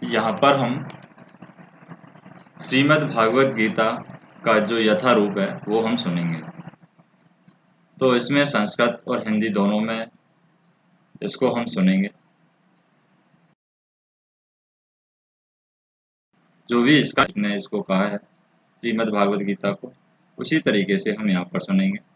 यहाँ पर हम श्रीमद् भागवत गीता का जो यथारूप है वो हम सुनेंगे। तो इसमें संस्कृत और हिंदी दोनों में इसको हम सुनेंगे। जो भी इसका ने इसको कहा है श्रीमद् भागवत गीता को, उसी तरीके से हम यहाँ पर सुनेंगे।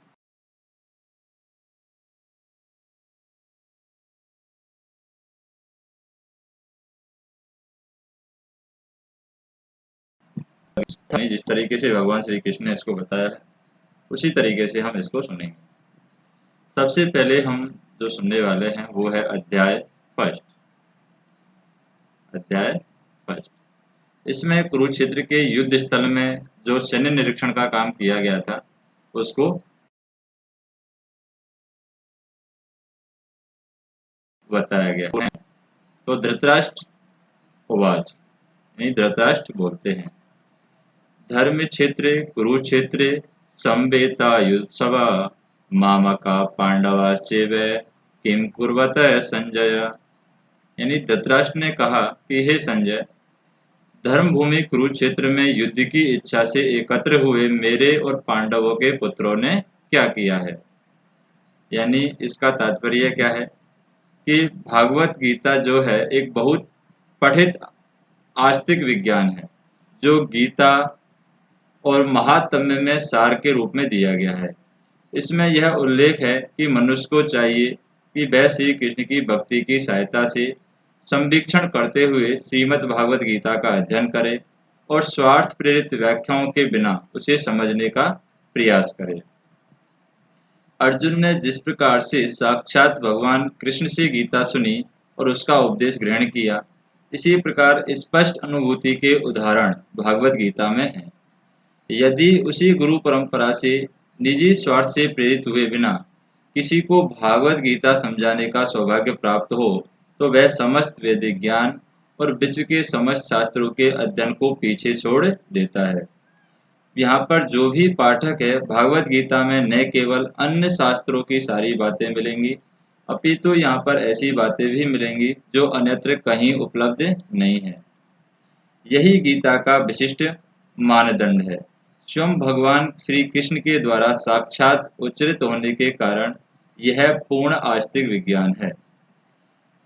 जिस तरीके से भगवान श्री कृष्ण ने इसको बताया है उसी तरीके से हम इसको सुनेंगे। सबसे पहले हम जो सुनने वाले हैं वो है अध्याय फर्स्ट। अध्याय फर्स्ट इसमें कुरुक्षेत्र के युद्ध स्थल में जो सैन्य निरीक्षण का काम किया गया था उसको बताया गया। तो धृतराष्ट्र उवाच, यानी धृतराष्ट्र बोलते हैं, धर्म क्षेत्रे कुरुक्षेत्रे संवेतायुत्सवा मामका पांडवाश्चैव किम कुर्वत संजय। यानी धृतराष्ट्र ने कहा कि हे संजय, धर्मभूमि कुरुक्षेत्र में युद्ध की इच्छा से एकत्र हुए मेरे और पांडवों के पुत्रों ने क्या किया है। यानी इसका तात्पर्य क्या है कि भागवत गीता जो है एक बहुत पठित आस्तिक विज्ञान है जो गीता और महात्म्य में सार के रूप में दिया गया है। इसमें यह उल्लेख है कि मनुष्य को चाहिए कि वह श्री कृष्ण की भक्ति की सहायता से संवीक्षण करते हुए श्रीमद् भागवत गीता का अध्ययन करे और स्वार्थ प्रेरित व्याख्याओं के बिना उसे समझने का प्रयास करे। अर्जुन ने जिस प्रकार से साक्षात भगवान कृष्ण से गीता सुनी और उसका उपदेश ग्रहण किया, इसी प्रकार स्पष्ट अनुभूति के उदाहरण भागवत गीता में हैं। यदि उसी गुरु परंपरा से निजी स्वार्थ से प्रेरित हुए बिना किसी को भागवत गीता समझाने का सौभाग्य प्राप्त हो तो वह समस्त वैदिक ज्ञान और विश्व के समस्त शास्त्रों के अध्ययन को पीछे छोड़ देता है। यहाँ पर जो भी पाठक है भागवत गीता में न केवल अन्य शास्त्रों की सारी बातें मिलेंगी अपितु यहाँ पर ऐसी बातें भी मिलेंगी जो अन्यत्र कहीं उपलब्ध नहीं है। यही गीता का विशिष्ट मानदंड है। स्वयं भगवान श्री कृष्ण के द्वारा साक्षात उच्चरित होने के कारण यह पूर्ण आस्तिक विज्ञान है।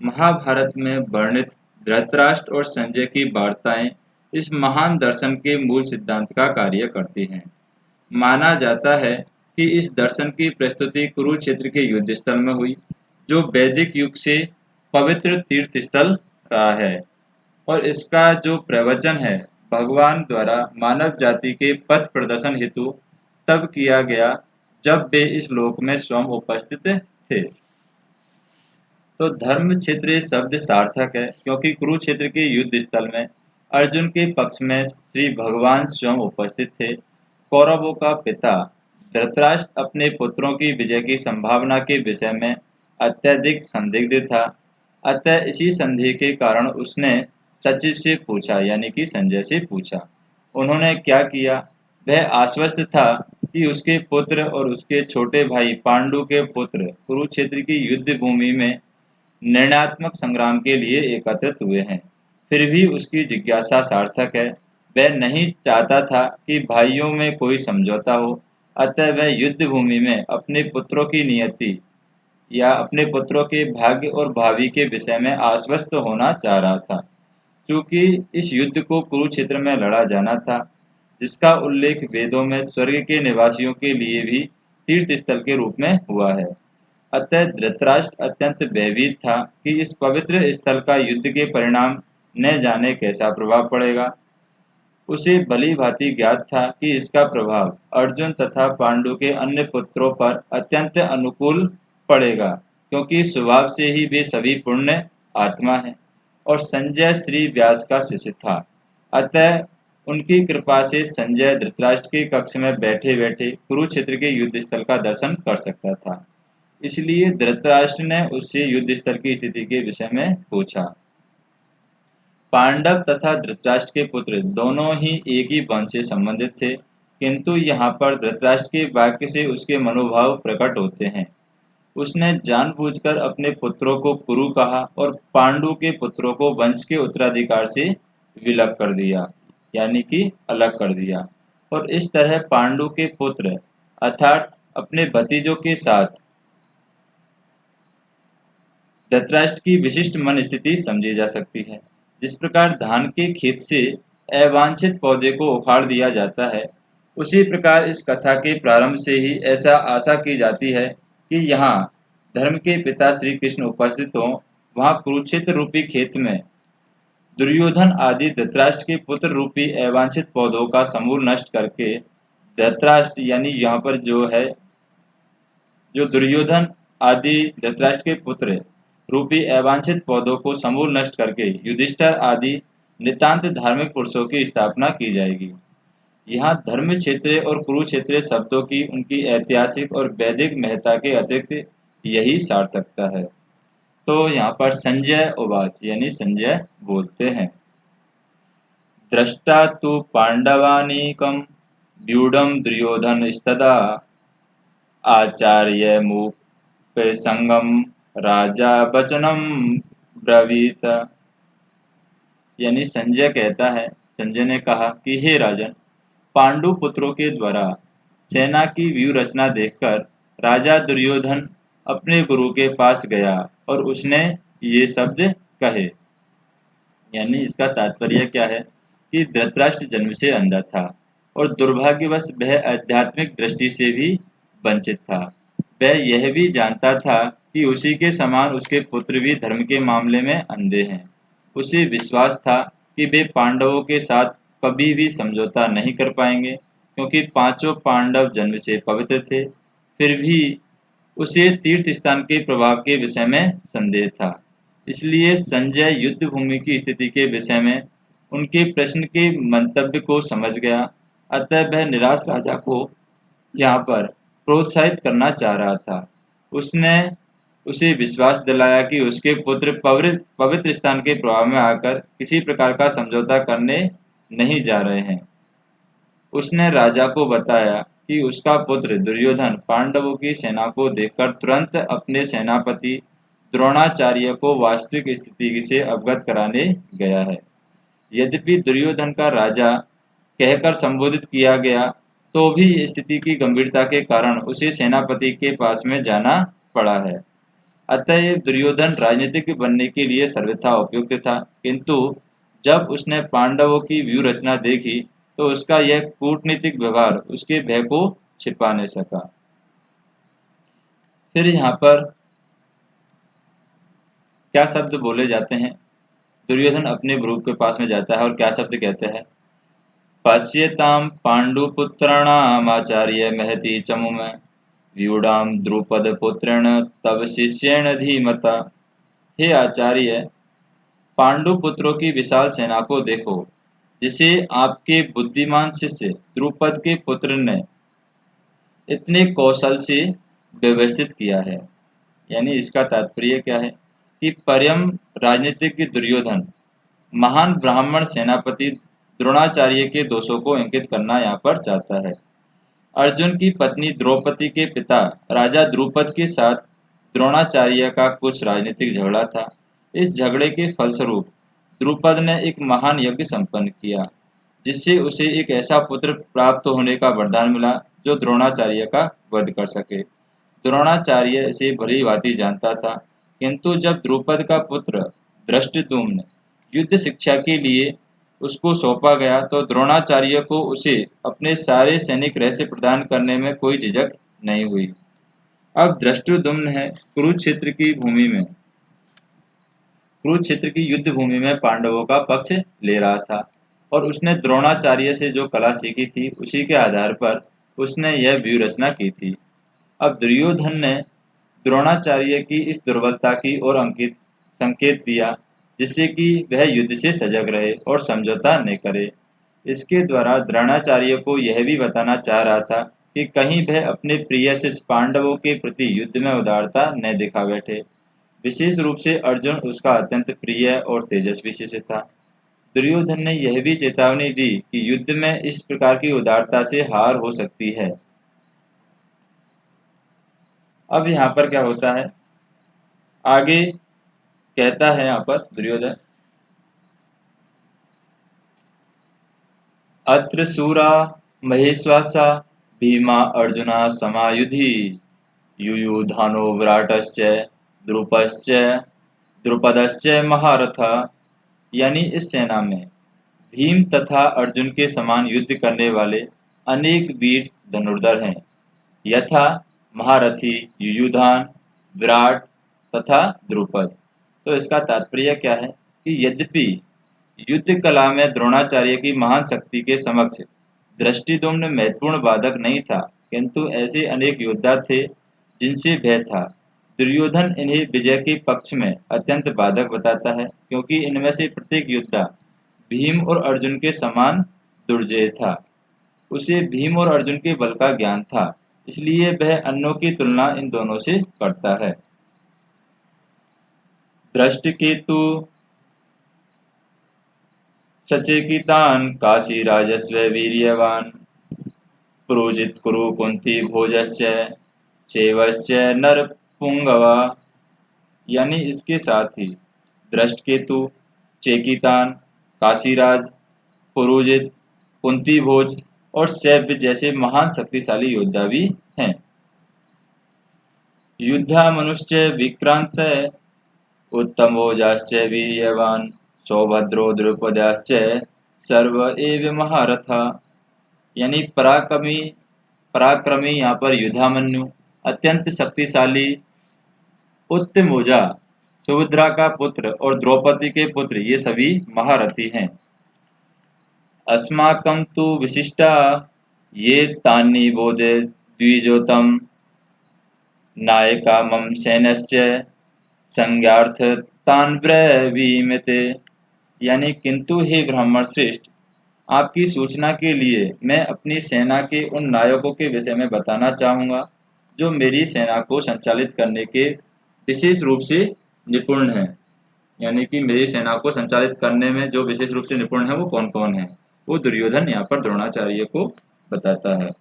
महाभारत में वर्णित धृतराष्ट्र और संजय की वार्ताएं इस महान दर्शन के मूल सिद्धांत का कार्य करती हैं। माना जाता है कि इस दर्शन की प्रस्तुति कुरुक्षेत्र के युद्ध स्थल में हुई, जो वैदिक युग से पवित्र तीर्थ स्थल रहा है, और इसका जो प्रवचन है भगवान द्वारा मानव जाति के पथ प्रदर्शन हेतु तब किया गया जब वे इस लोक में स्वयं उपस्थित थे। तो धर्म क्षेत्र शब्द सार्थक है क्योंकि कुरुक्षेत्र के युद्ध स्थल में अर्जुन के पक्ष में श्री भगवान स्वयं उपस्थित थे। कौरवों का पिता धृतराष्ट्र अपने पुत्रों की विजय की संभावना के विषय में अत्यधिक संदिग्ध था। अतः इसी संदेह के कारण उसने सचिव से पूछा, यानी कि संजय से पूछा। उन्होंने क्या किया? वह आश्वस्त था कि उसके पुत्र और उसके छोटे भाई पांडु के पुत्र कुरुक्षेत्र की युद्ध भूमि में निर्णयात्मक संग्राम के लिए एकत्रित हुए हैं। फिर भी उसकी जिज्ञासा सार्थक है। वह नहीं चाहता था कि भाइयों में कोई समझौता हो, अतः वह युद्ध भूमि में अपने पुत्रों की नियति या अपने पुत्रों के भाग्य और भावी के विषय में आश्वस्त होना चाह रहा था। क्योंकि इस युद्ध को कुरुक्षेत्र में लड़ा जाना था, जिसका उल्लेख वेदों में स्वर्ग के निवासियों के लिए भी तीर्थ स्थल के रूप में हुआ है। अतः धृतराष्ट्र अत्यंत भयभीत था कि इस पवित्र स्थल का युद्ध के परिणाम न जाने कैसा प्रभाव पड़ेगा। उसे भली भांति ज्ञात था कि इसका प्रभाव अर्जुन तथा पांडु के अन्य पुत्रों पर अत्यंत अनुकूल पड़ेगा, क्योंकि स्वभाव से ही वे सभी पुण्य आत्मा हैं और संजय श्री व्यास का शिष्य था। अतः उनकी कृपा से संजय धृतराष्ट्र के कक्ष में बैठे बैठे कुरुक्षेत्र के युद्ध स्थल का दर्शन कर सकता था। इसलिए धृतराष्ट्र ने उससे युद्ध स्थल की स्थिति के विषय में पूछा। पांडव तथा धृतराष्ट्र के पुत्र दोनों ही एक ही वंश से संबंधित थे, किंतु यहाँ पर धृतराष्ट्र के वाक्य से उसके मनोभाव प्रकट होते हैं। उसने जानबूझकर अपने पुत्रों को कुरु कहा और पांडु के पुत्रों को वंश के उत्तराधिकार से विलग कर दिया, यानी कि अलग कर दिया। और इस तरह पांडु के पुत्र अर्थात अपने भतीजों के साथ धृतराष्ट्र की विशिष्ट मन स्थिति समझी जा सकती है। जिस प्रकार धान के खेत से अवांछित पौधे को उखाड़ दिया जाता है, उसी प्रकार इस कथा के प्रारंभ से ही ऐसा आशा की जाती है कि यहाँ धर्म के पिता श्री कृष्ण उपस्थित हों, वहाँ कुरुक्षेत्र रूपी खेत में दुर्योधन आदि धृतराष्ट्र के पुत्र रूपी अवांछित पौधों का समूल नष्ट करके धृतराष्ट्र यानी यहाँ पर जो है जो दुर्योधन आदि धृतराष्ट्र के पुत्र रूपी अवांछित पौधों को समूल नष्ट करके युधिष्ठिर आदि नितांत धार्मिक पुरुषों की स्थापना की जाएगी। यहाँ धर्म क्षेत्र और कुरुक्षेत्र शब्दों की उनकी ऐतिहासिक और वैदिक महत्ता के अतिरिक्त यही सार्थकता है। तो यहाँ पर संजय उवाच यानी संजय बोलते हैं, दृष्टा तु पांडवानीकम व्यूढ़म दुर्योधनस्तदा आचार्य संगम राजा वचनम ब्रवीत। यानी संजय कहता है, संजय ने कहा कि हे राजन, पांडु पुत्रों के द्वारा सेना की व्यू रचना देखकर राजा दुर्योधन अपने गुरु के पास गया और उसने ये शब्द कहे। यानी इसका तात्पर्य क्या है कि धृतराष्ट्र जन्म से अंधा था और दुर्भाग्यवश वह आध्यात्मिक दृष्टि से भी वंचित था। वह यह भी जानता था कि उसी के समान उसके पुत्र भी धर्म के मामले में अंधे हैं। उसे विश्वास था कि वे पांडवों के साथ कभी भी समझौता नहीं कर पाएंगे, क्योंकि पांचों पांडव जन्म से पवित्र थे। फिर भी उसे तीर्थ स्थान के प्रभाव के विषय में संदेह था। इसलिए संजय युद्ध भूमि की स्थिति के विषय में उनके प्रश्न के मंतव्य को समझ गया। अतः वह निराश राजा को यहाँ पर प्रोत्साहित करना चाह रहा था। उसने उसे विश्वास दिलाया कि उसके पुत्र पवित्र स्थान के प्रभाव में आकर किसी प्रकार का समझौता करने नहीं जा रहे हैं। उसने राजा को बताया कि उसका पुत्र दुर्योधन पांडवों की सेना को देखकर तुरंत अपने सेनापति द्रोणाचार्य को वास्तविक स्थिति से अवगत कराने गया है। यद्यपि दुर्योधन का राजा कहकर संबोधित किया गया, तो भी स्थिति की गंभीरता के कारण उसे सेनापति के पास में जाना पड़ा है। अतः दुर्योधन राजनीतिक बनने के लिए सर्वथा उपयुक्त था, किंतु जब उसने पांडवों की व्यू रचना देखी तो उसका यह कूटनीतिक व्यवहार उसके भय को छिपा नहीं सका। फिर यहाँ पर क्या शब्द बोले जाते हैं? दुर्योधन अपने गुरु के पास में जाता है और क्या शब्द कहते हैं? पश्यताम पांडुपुत्राणाम आचार्य महति चमुम व्यूढ़ाम द्रुपद पुत्रेण तव शिष्येण धीमता। हे आचार्य, पांडु पुत्रों की विशाल सेना को देखो, जिसे आपके बुद्धिमान शिष्य द्रुपद के पुत्र ने इतने कौशल से व्यवस्थित किया है। यानी इसका तात्पर्य क्या है कि परम राजनीतिज्ञ दुर्योधन महान ब्राह्मण सेनापति द्रोणाचार्य के दोषों को इंगित करना यहाँ पर चाहता है। अर्जुन की पत्नी द्रौपदी के पिता राजा द्रुपद के साथ द्रोणाचार्य का कुछ राजनीतिक झगड़ा था। इस झगड़े के फलस्वरूप द्रुपद ने एक महान यज्ञ संपन्न किया, जिससे उसे एक ऐसा पुत्र प्राप्त होने का वरदान मिला जो द्रोणाचार्य का वध कर सके। द्रोणाचार्य इसे भली भांति जानता था, किंतु जब द्रुपद का पुत्र धृष्टद्युम्न युद्ध शिक्षा के लिए उसको सौंपा गया तो द्रोणाचार्य को उसे अपने सारे सैनिक रहस्य प्रदान करने में कोई झिझक नहीं हुई। अब धृष्टद्युम्न है कुरुक्षेत्र की युद्ध भूमि में पांडवों का पक्ष ले रहा था और उसने द्रोणाचार्य से जो कला सीखी थी उसी के आधार पर उसने यह व्यूह रचना की थी। अब दुर्योधन ने द्रोणाचार्य की इस दुर्बलता की ओर अंकित संकेत दिया, जिससे कि वह युद्ध से सजग रहे और समझौता न करे। इसके द्वारा द्रोणाचार्य को यह भी बताना चाह रहा था कि कहीं वह अपने प्रिय शिष्य पांडवों के प्रति युद्ध में उदारता न दिखा बैठे। विशेष रूप से अर्जुन उसका अत्यंत प्रिय और तेजस्वी शिष्य था। दुर्योधन ने यह भी चेतावनी दी कि युद्ध में इस प्रकार की उदारता से हार हो सकती है। अब यहाँ पर क्या होता है, आगे कहता है यहाँ पर दुर्योधन, अत्र सूरा महेश्वासा भीमा अर्जुना समायुधि युयुधानो विराटश्च द्रुपश्च द्रुपदश्च महारथा। यानी इस सेना में भीम तथा अर्जुन के समान युद्ध करने वाले अनेक वीर धनुर्धर हैं, यथा महारथी युयुधान, विराट तथा द्रुपद। तो इसका तात्पर्य क्या है कि यद्यपि युद्ध कला में द्रोणाचार्य की महान शक्ति के समक्ष दृष्टिद्युम्न महत्वपूर्ण बाधक नहीं था, किंतु ऐसे अनेक योद्धा थे जिनसे भय था। दुर्योधन इन्हें विजय के पक्ष में अत्यंत बाधक बताता है, क्योंकि इनमें से प्रत्येक योद्धा भीम और अर्जुन के समान दुर्जय था। उसे भीम और अर्जुन के बल का ज्ञान था, इसलिए वह अन्यों की तुलना इन दोनों से करता है। दृष्टकेतु सचेकितान काशीराजस्व वीर्यवान पुरोजित कुरु कुंती भोजश्च सेवश्च नरपुंगवा। यानी इसके साथ ही दृष्टकेतु, चेकितान, काशीराज, पुरोजित, कुंती भोज और सैव्य जैसे महान शक्तिशाली योद्धा भी हैं। युद्धा मनुश्च विक्रांत उत्तमोजाश्च वीर्यवान सौभद्रो द्रुपदाश्च सर्व एव महारथा। यानी पराक्रमी यहाँ पर युधामन्यु, अत्यंत शक्तिशाली उत्तमोजा, सुभद्रा का पुत्र और द्रौपदी के पुत्र, ये सभी महारथी हैं। अस्माकं तु विशिष्टा ये तानि बोधे द्विजोतम नायका मम सैन्यस्य संज्ञार्थ तान ब्रवीमते। यानी किंतु हे ब्राह्मण श्रेष्ठ, आपकी सूचना के लिए मैं अपनी सेना के उन नायकों के विषय में बताना चाहूँगा जो मेरी सेना को संचालित करने के विशेष रूप से निपुण हैं। यानी कि मेरी सेना को संचालित करने में जो विशेष रूप से निपुण है वो कौन कौन है, वो दुर्योधन यहाँ पर द्रोणाचार्य को बताता है।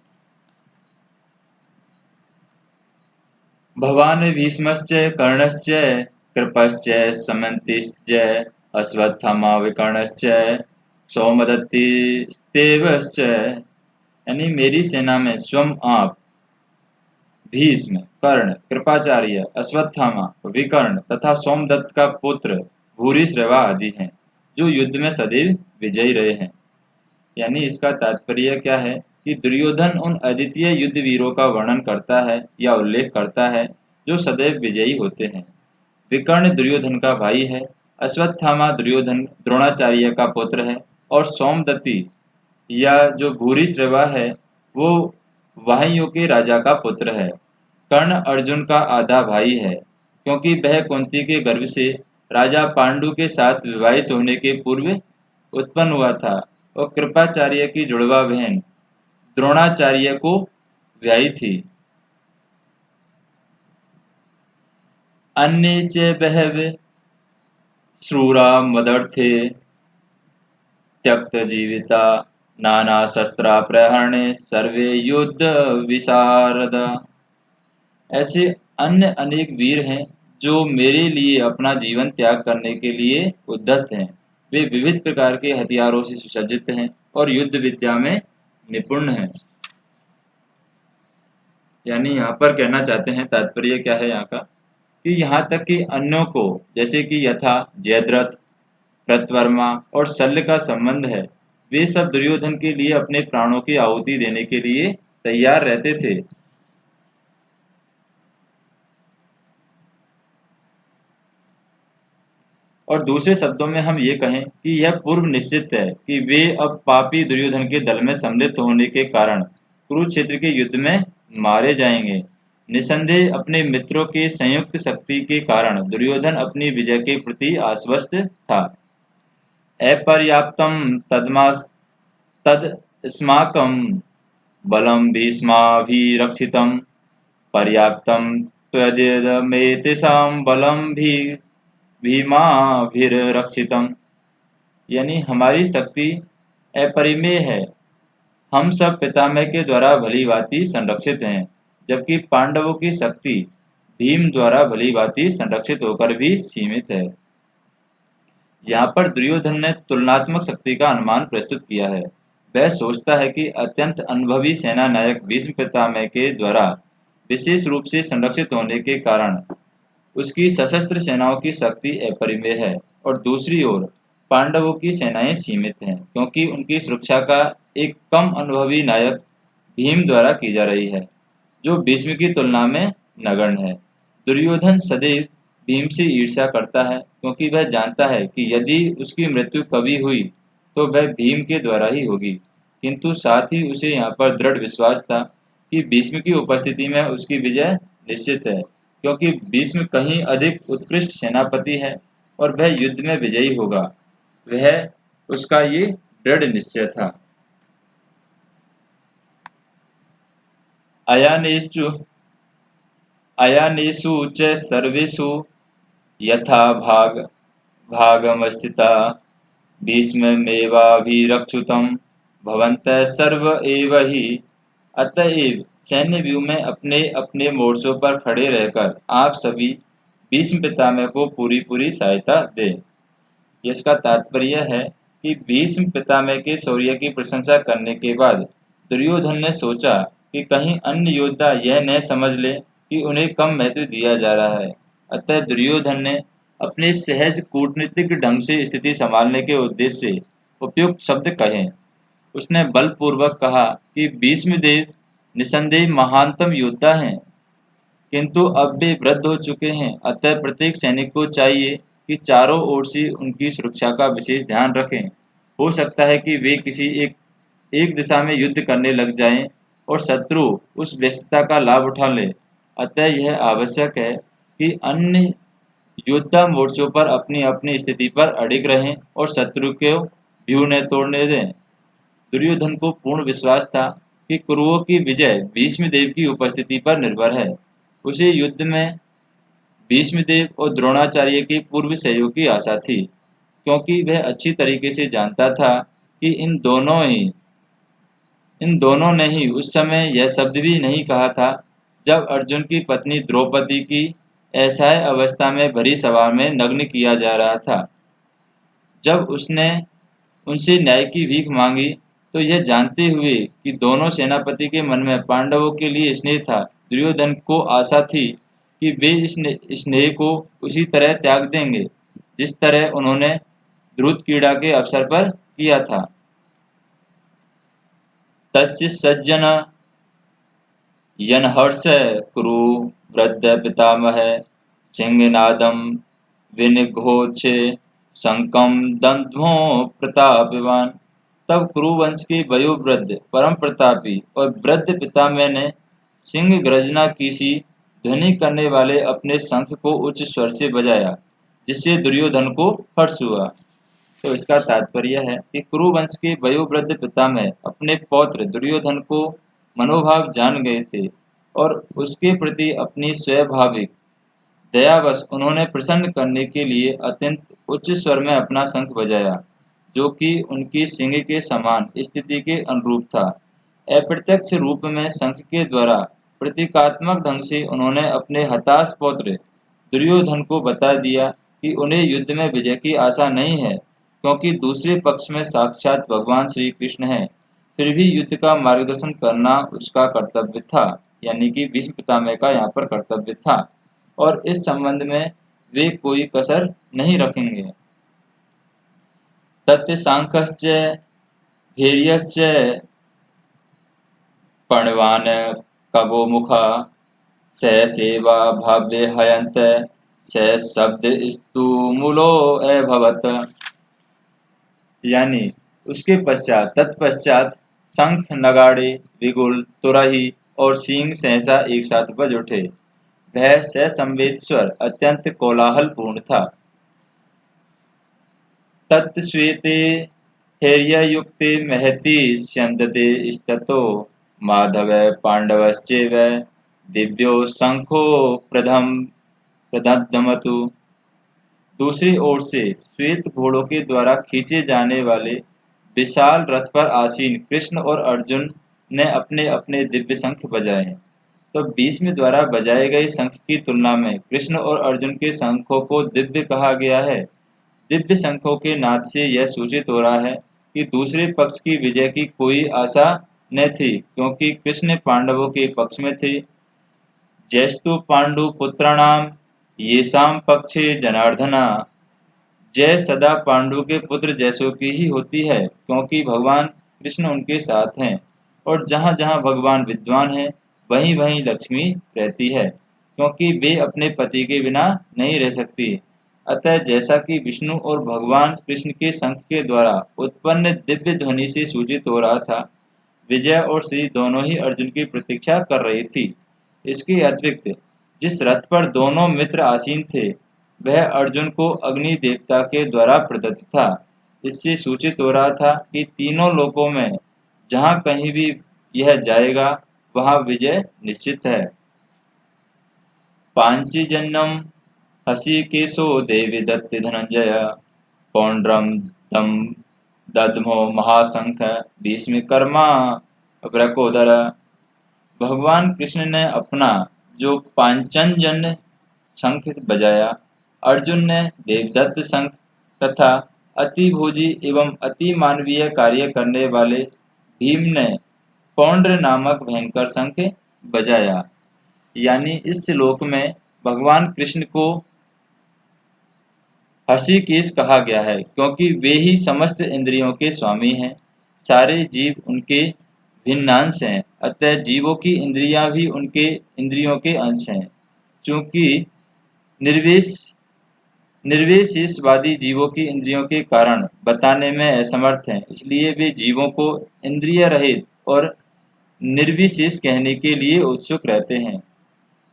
भवान भीष्मश्च कर्णश्च कृपश्च समन्तिश्च अश्वत्थामा विकर्णश्च सौमदत्तिस्तेवश्च। यानी मेरी सेना में स्वयं आप, भीष्म, कर्ण, कृपाचार्य, अश्वत्थामा, विकर्ण तथा सोमदत्त का पुत्र भूरिश्रवा आदि हैं, जो युद्ध में सदैव विजयी रहे हैं। यानी इसका तात्पर्य क्या है कि दुर्योधन उन अद्वितीय युद्ध वीरों का वर्णन करता है या उल्लेख करता है जो सदैव विजयी होते हैं। विकर्ण दुर्योधन का भाई है, अश्वत्थामा दुर्योधन द्रोणाचार्य का पुत्र है, और सोमदत्ती या जो भूरिश्रवा है वो वाहियों के राजा का पुत्र है। कर्ण अर्जुन का आधा भाई है, क्योंकि वह कुंती के गर्भ से राजा पांडु के साथ विवाहित होने के पूर्व उत्पन्न हुआ था, और कृपाचार्य की जुड़वा बहन द्रोणाचार्य को व्याही थी। अन्ये च बहवे श्रूरा मदर्थे त्यक्त जीविता नाना शस्त्रा प्रहरणे सर्वे युद्ध विशारदा। ऐसे अन्य अनेक वीर हैं जो मेरे लिए अपना जीवन त्याग करने के लिए उद्यत हैं। वे विविध प्रकार के हथियारों से सुसज्जित हैं और युद्ध विद्या में निपुण हैं। यानी यहाँ पर कहना चाहते हैं, तात्पर्य क्या है यहाँ का, कि यहाँ तक कि अन्यों को, जैसे कि यथा जयद्रथ, कृतवर्मा और शल्य का संबंध है, वे सब दुर्योधन के लिए अपने प्राणों की आहुति देने के लिए तैयार रहते थे। और दूसरे शब्दों में हम ये कहें कि यह पूर्व निश्चित है कि वे अब पापी दुर्योधन के दल में सम्मिलित होने के कारण कुरुक्षेत्र के युद्ध में मारे जाएंगे। निसंदेह अपने मित्रों के संयुक्त शक्ति के कारण दुर्योधन अपनी विजय के प्रति आश्वस्त था। अपर्याप्तम तदस्माकं बलम भीष्माभिरक्षितम पर्याप्तम त्वदेदमेतेषां बलम भी भीमाभिरक्षितम। यानी हमारी शक्ति अपरिमेय है, हम सब पितामह के द्वारा भली भांति संरक्षित हैं, जबकि पांडवों की शक्ति भीम द्वारा भली भांति संरक्षित होकर भी सीमित है। यहाँ पर दुर्योधन ने तुलनात्मक शक्ति का अनुमान प्रस्तुत किया है। वह सोचता है कि अत्यंत अनुभवी सेना नायक भीष्म पितामह के द्वारा विशेष रूप से संरक्षित होने के कारण उसकी सशस्त्र सेनाओं की शक्ति अपरिमेय है, और दूसरी ओर पांडवों की सेनाएं सीमित हैं, क्योंकि उनकी सुरक्षा का एक कम अनुभवी नायक भीम द्वारा की जा रही है, जो भीष्म की तुलना में नगण्य है। दुर्योधन सदैव भीम से ईर्ष्या करता है, क्योंकि वह जानता है कि यदि उसकी मृत्यु कभी हुई तो वह भीम के द्वारा ही होगी, किंतु साथ ही उसे यहाँ पर दृढ़ विश्वास था कि भीष्म की उपस्थिति में उसकी विजय निश्चित है, क्योंकि भीष्म कहीं अधिक उत्कृष्ट सेनापति है और वह युद्ध में विजयी होगा। वह उसका ये दृढ़ निश्चय था। अयानेषु अयानेषु च सर्वेषु यथा भागमस्थिता भीष्ममेवाभिरक्षितं भवन्तः सर्व एव हि। अतएव सैन्य व्यू में अपने अपने मोर्चों पर खड़े रहकर आप सभी भीष्म पितामह को पूरी पूरी सहायता दें। इसका तात्पर्य है कि भीष्म पितामह के शौर्य की प्रशंसा करने के बाद दुर्योधन ने सोचा कि कहीं अन्य योद्धा यह न समझ ले कि उन्हें कम महत्व दिया जा रहा है। अतः दुर्योधन ने अपने सहज कूटनीतिक ढंग से स्थिति संभालने के उद्देश्य से उपयुक्त शब्द कहे। उसने बलपूर्वक कहा कि भीष्मदेव निसंदेह महानतम योद्धा हैं, किंतु अब वे वृद्ध हो चुके हैं। अतः प्रत्येक सैनिक को चाहिए कि चारों ओर से उनकी सुरक्षा का विशेष ध्यान रखें। हो सकता है कि वे किसी एक दिशा में युद्ध करने लग जाएं और शत्रु उस व्यस्तता का लाभ उठा ले। अतः यह आवश्यक है कि अन्य योद्धा मोर्चों पर अपनी अपनी स्थिति पर अडिग रहें और शत्रु को व्यू न तोड़ने दें। दुर्योधन को पूर्ण विश्वास था कि कुरुओं की विजय भीष्मदेव की उपस्थिति पर निर्भर है। उसे युद्ध में भीष्मदेव और द्रोणाचार्य के पूर्व सहयोग की आशा थी, क्योंकि वह अच्छी तरीके से जानता था कि इन दोनों ने ही उस समय यह शब्द भी नहीं कहा था जब अर्जुन की पत्नी द्रौपदी की असहाय अवस्था में भरी सभा में नग्न किया जा रहा था। जब उसने उनसे न्याय की भीख मांगी तो यह जानते हुए कि दोनों सेनापति के मन में पांडवों के लिए स्नेह था, दुर्योधन को आशा थी कि वे इस स्नेह को उसी तरह त्याग देंगे जिस तरह उन्होंने द्रुत क्रीड़ा के अवसर पर किया था। तस्य सज्जन यनहर्ष कुरु वृद्ध पितामह सिंहनादम विनिघोचे शंकम दंध्मो प्रतापवान। तब कुरुवंश के वयोवृद्ध परम प्रतापी और वृद्ध पितामह ने सिंह गर्जना की सी ध्वनि करने वाले अपने शंख को उच्च स्वर से बजाया, जिससे दुर्योधन को हर्ष हुआ। तो इसका तात्पर्य है कि कुरुवंश के वयोवृद्ध पितामह अपने पौत्र दुर्योधन को मनोभाव जान गए थे और उसके प्रति अपनी स्वाभाविक दयावश उन्होंने प्रसन्न करने के लिए अत्यंत उच्च स्वर में अपना शंख बजाया, जो कि उनकी सिंह के समान स्थिति के अनुरूप था। अप्रत्यक्ष रूप में शंख के द्वारा प्रतीकात्मक ढंग से उन्होंने अपने हताश पौत्र दुर्योधन को बता दिया कि उन्हें युद्ध में विजय की आशा नहीं है, क्योंकि दूसरे पक्ष में साक्षात भगवान श्री कृष्ण हैं। फिर भी युद्ध का मार्गदर्शन करना उसका कर्तव्य था, यानी कि भीष्म पितामह का यहाँ पर कर्तव्य था, और इस संबंध में वे कोई कसर नहीं रखेंगे। तत् सांख्यश्च धैर्यश्च पणवान खगोमुखा स सेवा भाव्य हयंत स शब्द स्तु मूलो अभवत। यानी उसके पश्चात तत्पश्चात शंख नगाड़े विगुल तुरही और सींग सहसा एक साथ बज उठे। वह ससंवेद स्वर अत्यंत कोलाहलपूर्ण था। तत्श्वेते हैर्ययुक्ते महति स्यन्दते स्ततो माधव पांडवश्चैव दिव्यो शंखो प्रदध्मतु। दूसरी ओर से श्वेत घोड़ों के द्वारा खींचे जाने वाले विशाल रथ पर आसीन कृष्ण और अर्जुन ने अपने अपने दिव्य शंख बजाए। तो भीष्म द्वारा बजाए गए शंख की तुलना में कृष्ण और अर्जुन के शंखों को दिव्य कहा गया है। दिव्य शंखों के नाद से यह सूचित हो रहा है कि दूसरे पक्ष की विजय की कोई आशा न थी, क्योंकि कृष्ण पांडवों के पक्ष में थे। जैस्तु पांडु पुत्राणाम येषाम पक्षे जनार्दना। जय सदा पांडु के पुत्र जैसों की ही होती है, क्योंकि भगवान कृष्ण उनके साथ हैं, और जहाँ जहाँ भगवान विद्वान है वहीं वहीं लक्ष्मी रहती है, क्योंकि वे अपने पति के बिना नहीं रह सकती। अतः जैसा कि विष्णु और भगवान कृष्ण के शंख के द्वारा उत्पन्न दिव्य ध्वनि से सूचित हो रहा था, विजय और श्री दोनों ही अर्जुन की प्रतीक्षा कर रही थी। इसके अतिरिक्त जिस रथ पर दोनों मित्र आसीन थे, वह अर्जुन को अग्नि देवता के द्वारा प्रदत्त था। इससे सूचित हो रहा था कि तीनों लोकों में जहाँ कहीं भी यह जाएगा वहाँ विजय निश्चित है। पांचजन्यम हसिकेशो देवी दत्ति धनंजय पौंड्रम दम दद्मो महाशंख भीष्मकर्मा व्रकोदर। भगवान कृष्ण ने अपना जो पांचजन्य शंख बजाया, अर्जुन ने देवदत्त शंख तथा अति भोजी एवं अति मानवीय कार्य करने वाले भीम ने पौंड्र नामक भयंकर शंख बजाया। यानी इस श्लोक में भगवान कृष्ण को हर्षिकेश कहा गया है, क्योंकि वे ही समस्त इंद्रियों के स्वामी हैं। सारे जीव उनके भिन्नांश हैं, अतः जीवों की इंद्रियां भी उनके इंद्रियों के अंश हैं। चूंकि निर्विश निर्विशेषवादी जीवों की इंद्रियों के कारण बताने में असमर्थ हैं, इसलिए वे जीवों को इंद्रिय रहित और निर्विशेष कहने के लिए उत्सुक रहते हैं।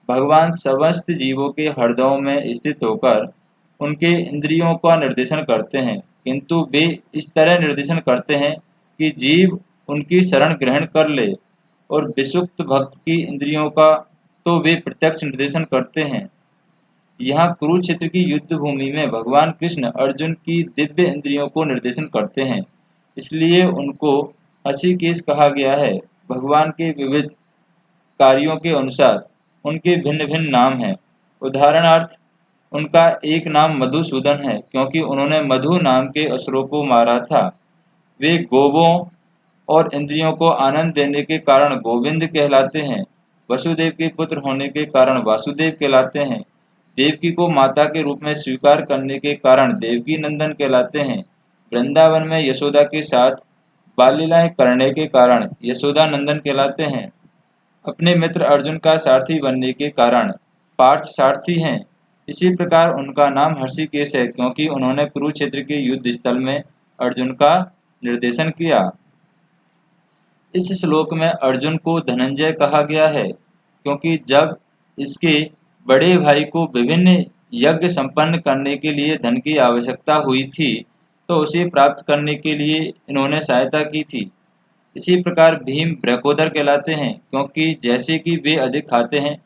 भगवान समस्त जीवों के हृदयों में स्थित होकर उनके इंद्रियों का निर्देशन करते हैं, किंतु वे इस तरह निर्देशन करते हैं कि जीव उनकी शरण ग्रहण कर ले, और विसुक्त भक्त की इंद्रियों का तो वे प्रत्यक्ष निर्देशन करते हैं। यहाँ कुरुक्षेत्र की युद्ध भूमि में भगवान कृष्ण अर्जुन की दिव्य इंद्रियों को निर्देशन करते हैं, इसलिए उनको हर्षिकेश कहा गया है। भगवान के विविध कार्यों के अनुसार उनके भिन्न भिन्न नाम हैं। उदाहरणार्थ उनका एक नाम मधुसूदन है, क्योंकि उन्होंने मधु नाम के असुरों को मारा था। वे गोवों और इंद्रियों को आनंद देने के कारण गोविंद कहलाते हैं। वसुदेव के पुत्र होने के कारण वासुदेव कहलाते हैं। देवकी को माता के रूप में स्वीकार करने के कारण देवकी नंदन कहलाते हैं। वृंदावन में यशोदा के साथ बाल लीलाएं करने के कारण यशोदा नंदन कहलाते हैं। अपने मित्र अर्जुन का सारथी बनने के कारण पार्थ सारथी हैं। इसी प्रकार उनका नाम हर्षिकेश है, क्योंकि उन्होंने कुरुक्षेत्र के युद्ध स्थल में अर्जुन का निर्देशन किया। इस श्लोक में अर्जुन को धनंजय कहा गया है, क्योंकि जब इसके बड़े भाई को विभिन्न यज्ञ संपन्न करने के लिए धन की आवश्यकता हुई थी, तो उसे प्राप्त करने के लिए इन्होंने सहायता की थी। इसी प्रकार भीम ब्रकोदर कहलाते हैं, क्योंकि जैसे कि वे अधिक खाते हैं,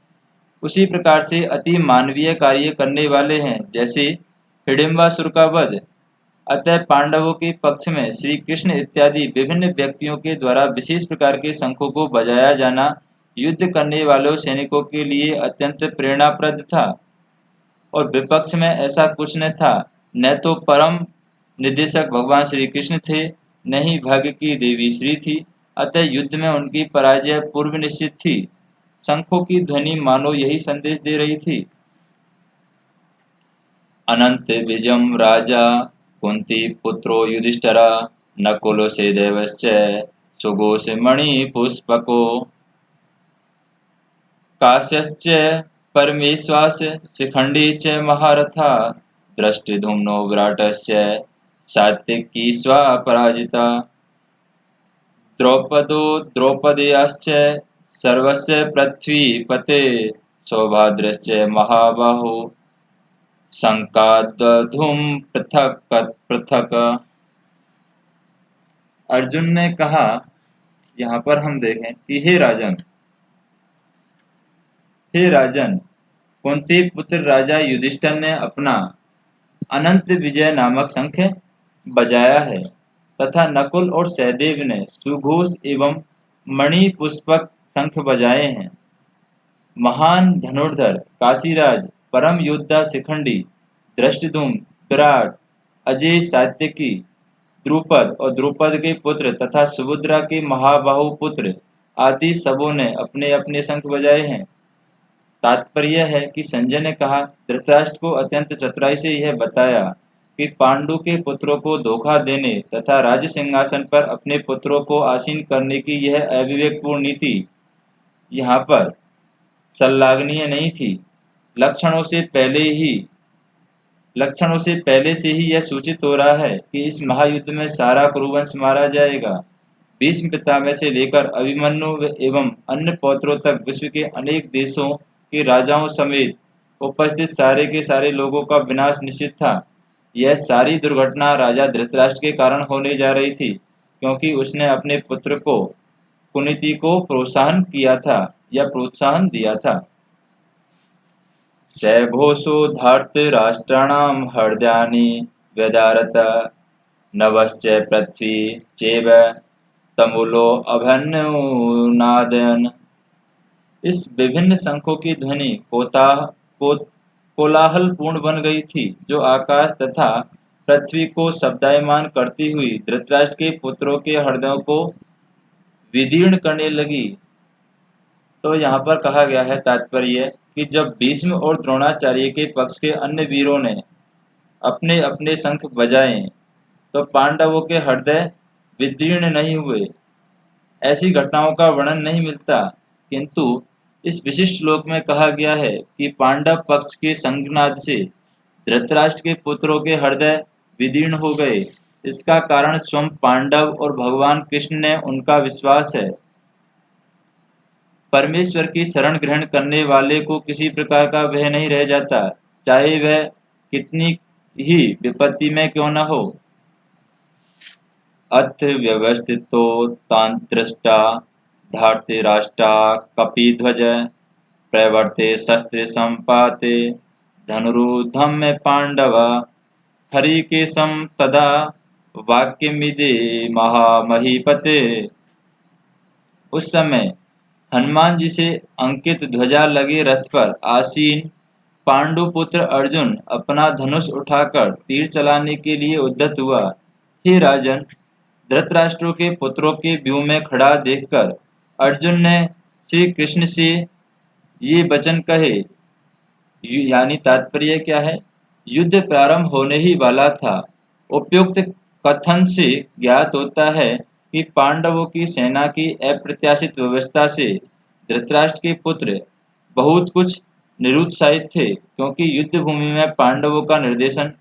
उसी प्रकार से अति मानवीय कार्य करने वाले हैं, जैसे हिडिंबासुर का वध। अतः पांडवों के पक्ष में श्री कृष्ण इत्यादि विभिन्न व्यक्तियों के द्वारा विशेष प्रकार के शंखों को बजाया जाना युद्ध करने वाले सैनिकों के लिए अत्यंत प्रेरणाप्रद था, और विपक्ष में ऐसा कुछ न था। न तो परम निदेशक भगवान श्री कृष्ण थे, न ही भाग्य की देवी श्री थी, अतः युद्ध में उनकी पराजय पूर्व निश्चित थी। शंखों की ध्वनि मानो यही संदेश दे रही थी। अनंत विजम राजा कुंती पुत्रो युधिष्ठिरा नकुलो से देवश्च सुघोष मणि पुष्पको काश्यश्च परमेश्वास शिखंडी च महारथा दृष्टिधुम्नो विराटश्च सात्विकी स्वापराजिता द्रौपदो द्रौपदेयाश्च सर्वस्य पृथ्वीपते सौभाद्रश्च महाबाहो शंकाधूम पृथक पृथक। अर्जुन ने कहा, यहाँ पर हम देखें कि हे राजन, कुंती पुत्र राजा युधिष्ठिर ने अपना अनंत विजय नामक शंख बजाया है, तथा नकुल और सहदेव ने सुघोष एवं मणि पुष्पक शंख बजाए हैं। महान धनुर्धर काशीराज, परम योद्धा शिखंडी, धृष्टद्युम्न, विराट, अजय सात्यकी, द्रुपद और द्रुपद के पुत्र तथा सुभद्रा के महाबाहु पुत्र आदि सबों ने अपने अपने शंख बजाए हैं। तात्पर्य है कि संजय ने कहा, धृतराष्ट्र को अत्यंत चतुराई से यह बताया कि पांडु के पुत्रों को धोखा देने तथा राज सिंहासन पर अपने पुत्रों को आसीन करने की यह अविवेकपूर्ण नीति यहाँ पर संलाघनीय नहीं थी। लक्षणों से पहले से ही यह सूचित हो रहा है कि इस महायुद्ध में सारा कुरुवंश मारा जाएगा। भीष्म पितामह से लेकर अभिमन्यु एवं अन्य पौत्रों तक विश्व के अनेक देशों के राजाओं समेत उपस्थित सारे के सारे लोगों का विनाश निश्चित था। यह सारी दुर्घटना राजा धृतराष्ट्र के कारण होने जा रही थी, क्योंकि उसने अपने पुत्र को कुनीति को प्रोत्साहन दिया था। सघोषो धार्तराष्ट्राणां हृदयानि व्यदारत, नभश्च पृथ्वी चैव तमुलो अभन्युनादयन्। इस विभिन्न शंखों की ध्वनि कोलाहलपूर्ण बन गई थी, जो आकाश तथा पृथ्वी को शब्दायमान करती हुई धृतराष्ट्र के पुत्रों के हृदयों को विदीर्ण करने लगी। तो यहाँ पर कहा गया है तात्पर्य कि जब भीष्म और द्रोणाचार्य के पक्ष के अन्य वीरों ने अपने अपने शंख बजाए तो पांडवों के हृदय विदीर्ण नहीं हुए। ऐसी घटनाओं का वर्णन नहीं मिलता, किंतु इस विशिष्ट श्लोक में कहा गया है कि पांडव पक्ष के शंखनाद से धृतराष्ट्र के पुत्रों के हृदय विदीर्ण हो गए। इसका कारण स्वयं पांडव और भगवान कृष्ण ने उनका विश्वास है। परमेश्वर की शरण ग्रहण करने वाले को किसी प्रकार का भय नहीं रह जाता, चाहे वह कितनी ही विपत्ति में क्यों न हो। अथ व्यवस्थितो तांत्रष्टा धार्तराष्ट्रा कपिध्वज, प्रवर्ते शस्त्र संपाते धनुरुद्धम में पांडव, हरिकेशम तदा वाक्यमिदे महामहीपते। उस समय हनुमान जी से अंकित ध्वजा लगे रथ पर आसीन पांडुपुत्र अर्जुन अपना धनुष उठाकर तीर चलाने के लिए उद्यत हुआ। हे राजन, धृतराष्ट्र के पुत्रों के व्यूह में खड़ा देखकर अर्जुन ने श्री कृष्ण से ये वचन कहे। यानी तात्पर्य क्या है? युद्ध प्रारंभ होने ही वाला था। उपयुक्त कथन से ज्ञात होता है कि पांडवों की सेना की अप्रत्याशित व्यवस्था से धृतराष्ट्र के पुत्र बहुत कुछ निरुत्साहित थे, क्योंकि युद्ध भूमि में पांडवों का निर्देशन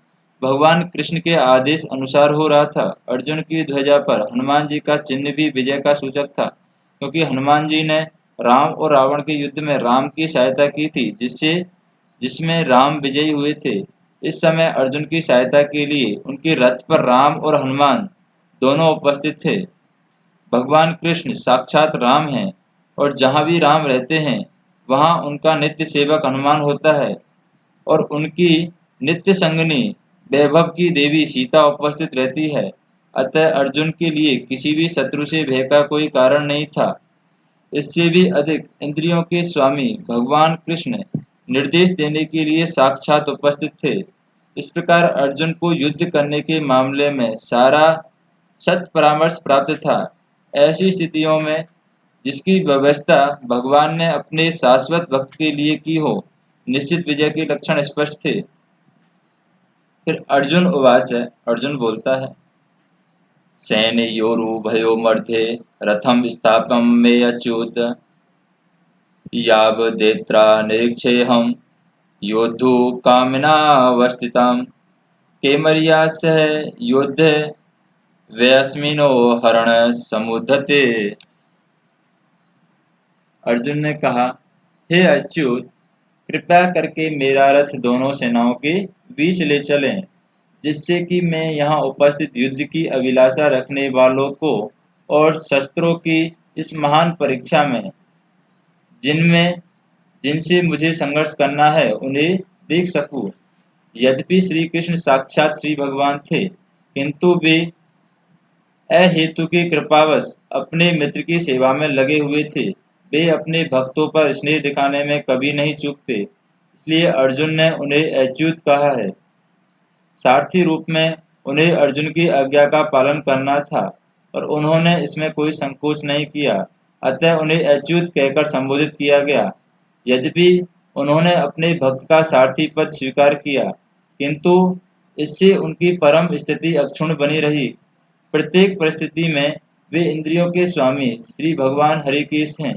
भगवान कृष्ण के आदेश अनुसार हो रहा था। अर्जुन की ध्वजा पर हनुमान जी का चिन्ह भी विजय का सूचक था, क्योंकि हनुमान जी ने राम और रावण के युद्ध में राम की सहायता की थी, जिसमें राम विजयी हुए थे। इस समय अर्जुन की सहायता के लिए उनके रथ पर राम और हनुमान दोनों उपस्थित थे। भगवान कृष्ण साक्षात राम हैं, और जहाँ भी राम रहते हैं वहाँ उनका नित्य सेवक हनुमान होता है, और उनकी नित्य संगनी वैभव की देवी सीता उपस्थित रहती है। अतः अर्जुन के लिए किसी भी शत्रु से भय का कोई कारण नहीं था। इससे भी अधिक इंद्रियों के स्वामी भगवान कृष्ण निर्देश देने के लिए साक्षात उपस्थित थे। इस प्रकार अर्जुन को युद्ध करने के मामले में सारा सत परामर्श प्राप्त था। ऐसी स्थितियों में जिसकी व्यवस्था भगवान ने अपने शाश्वत भक्त के लिए की हो, निश्चित विजय के लक्षण स्पष्ट थे। फिर अर्जुन बोलता है, सैन्योरुभयो मध्ये रथम स्थापम मे अच्युत, यावदेत्रा निरीक्षेऽहं योद्धु कामिनावस्थिताम्, केमर्या सह योद्धे व्यस्मिनो हरण समुद्धते। अर्जुन ने कहा, हे अच्युत, कृपया करके मेरा रथ दोनों सेनाओं के बीच ले चलें, जिससे कि मैं यहाँ उपस्थित युद्ध की अभिलाषा रखने वालों को और शस्त्रों की इस महान परीक्षा में जिनसे मुझे संघर्ष करना है उन्हें देख सकूं। यद्यपि श्री कृष्ण साक्षात श्री भगवान थे, किंतु वे अहेतु के कृपावश अपने मित्र की सेवा में लगे हुए थे। वे अपने भक्तों पर स्नेह दिखाने में कभी नहीं चूकते, इसलिए अर्जुन ने उन्हें अच्युत कहा है। सारथी रूप में उन्हें अर्जुन की आज्ञा का पालन करना था और उन्होंने इसमें कोई संकोच नहीं किया, अतः उन्हें अच्युत कहकर संबोधित किया गया। यद्यपि उन्होंने अपने भक्त का सारथी पद स्वीकार किया, किंतु इससे उनकी परम स्थिति अक्षुण्ण बनी रही। प्रत्येक परिस्थिति में वे इंद्रियों के स्वामी श्री भगवान हरि के हैं।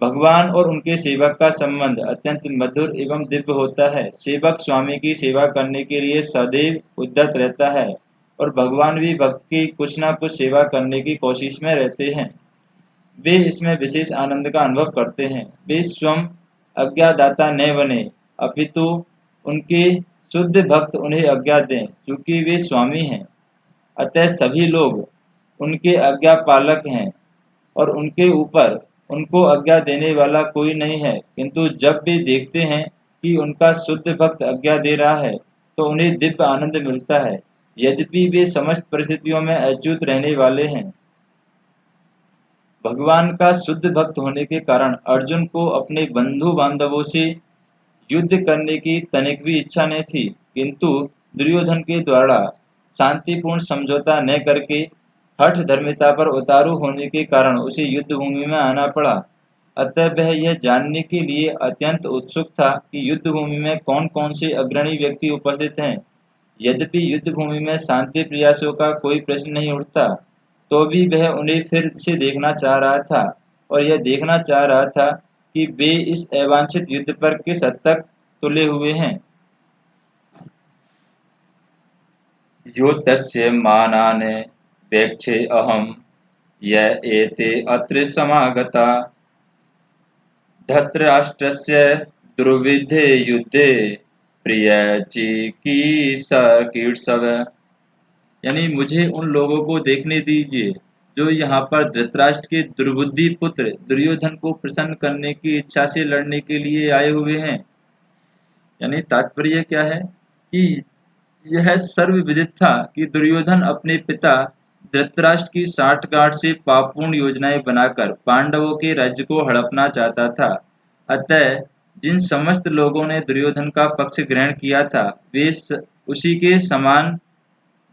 भगवान और उनके सेवक का संबंध अत्यंत मधुर एवं दिव्य होता है। सेवक स्वामी की सेवा करने के लिए सदैव उद्यत रहता है और भगवान भी भक्त की कुछ न कुछ सेवा करने की कोशिश में रहते हैं। वे इसमें विशेष आनंद का अनुभव करते हैं। वे स्वयं आज्ञादाता न बने, अपितु उनके शुद्ध भक्त उन्हें आज्ञा दें, क्योंकि वे स्वामी हैं। अतः सभी लोग उनके आज्ञा पालक हैं और उनके ऊपर उनको आज्ञा देने वाला कोई नहीं है, किंतु जब वे देखते हैं कि उनका शुद्ध भक्त आज्ञा दे रहा है तो उन्हें दिव्य आनंद मिलता है, यद्यपि वे समस्त परिस्थितियों में अच्युत रहने वाले हैं। भगवान का शुद्ध भक्त होने के कारण अर्जुन को अपने बंधु बांधवों से युद्ध करने की तनिक भी इच्छा न थी, किंतु दुर्योधन के द्वारा शांतिपूर्ण समझौता न करके हठ धर्मिता पर उतारू होने के कारण उसे युद्ध भूमि में आना पड़ा। अतः वह यह जानने के लिए अत्यंत उत्सुक था कि युद्ध भूमि में कौन कौन से अग्रणी व्यक्ति उपस्थित हैं। यद्यपि युद्ध भूमि में शांति प्रयासों का कोई प्रश्न नहीं उठता, तो भी वह उन्हें फिर से देखना चाह रहा था और यह देखना चाह रहा था कि वे इस अवांछित युद्ध पर किस हद तक तुले हुए हैं। यो तस्य मानान् वेक्षे अहम य एते अत्र समागता धृतराष्ट्रस्य दुर्विधे युद्धे प्रिय चिकीर्षव। यानी मुझे उन लोगों को देखने दीजिए जो यहाँ पर धृतराष्ट्र के दुर्बुद्धि पुत्र दुर्योधन को प्रसन्न करने की इच्छा से लड़ने के लिए आए हुए हैं। यानी तात्पर्य क्या है कि यह सर्वविदित था कि दुर्योधन अपने पिता धृतराष्ट्र की साठगांठ से पापपूर्ण योजनाएं बनाकर पांडवों के राज्य को हड़पना चाहता था। अतः जिन समस्त लोगों ने दुर्योधन का पक्ष ग्रहण किया था वे उसी के समान